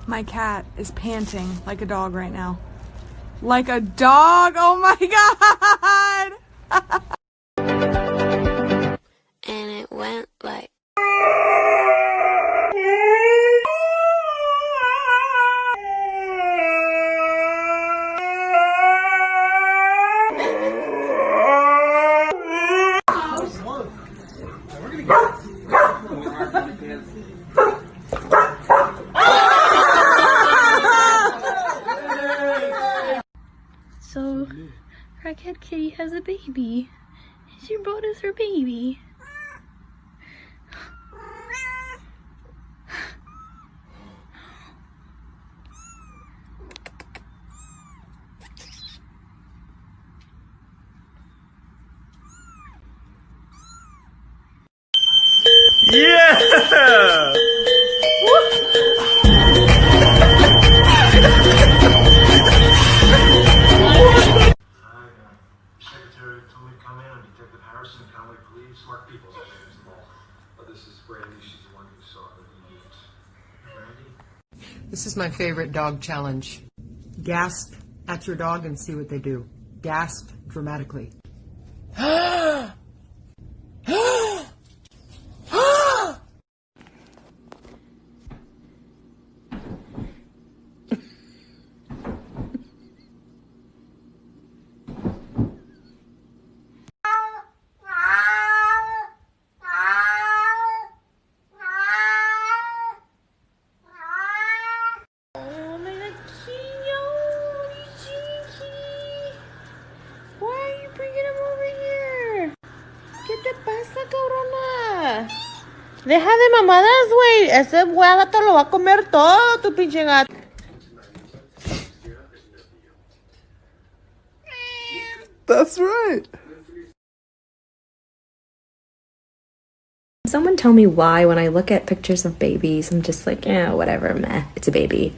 My cat is panting like a dog right now. Like a dog? Oh my god! And it went like... So, Crackhead Kitty has a baby. She brought us her baby. Yeah! Secretary told me to come in and Detective Harrison and Conway police, smart people. But this is Brandy, she's the one who saw the Brandy? This is my favorite dog challenge. Gasp at your dog and see what they do. Gasp dramatically. Deja de mamadas, güey. Ese gato lo va a comer todo, tu pinche gato. That's right. Someone tell me why when I look at pictures of babies, I'm just like, yeah, whatever, meh, it's a baby.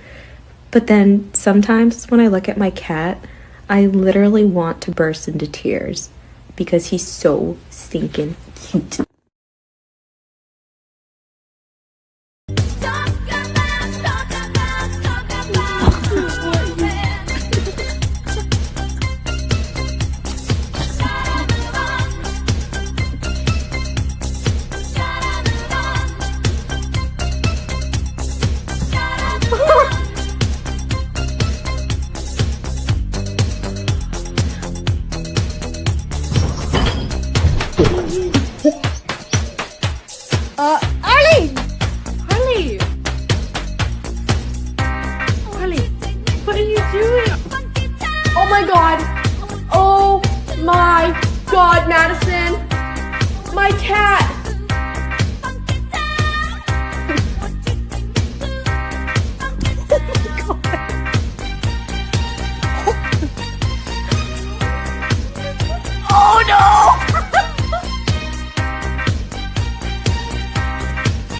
But then sometimes when I look at my cat, I literally want to burst into tears because he's so stinking cute. Oh my god, Madison! My cat!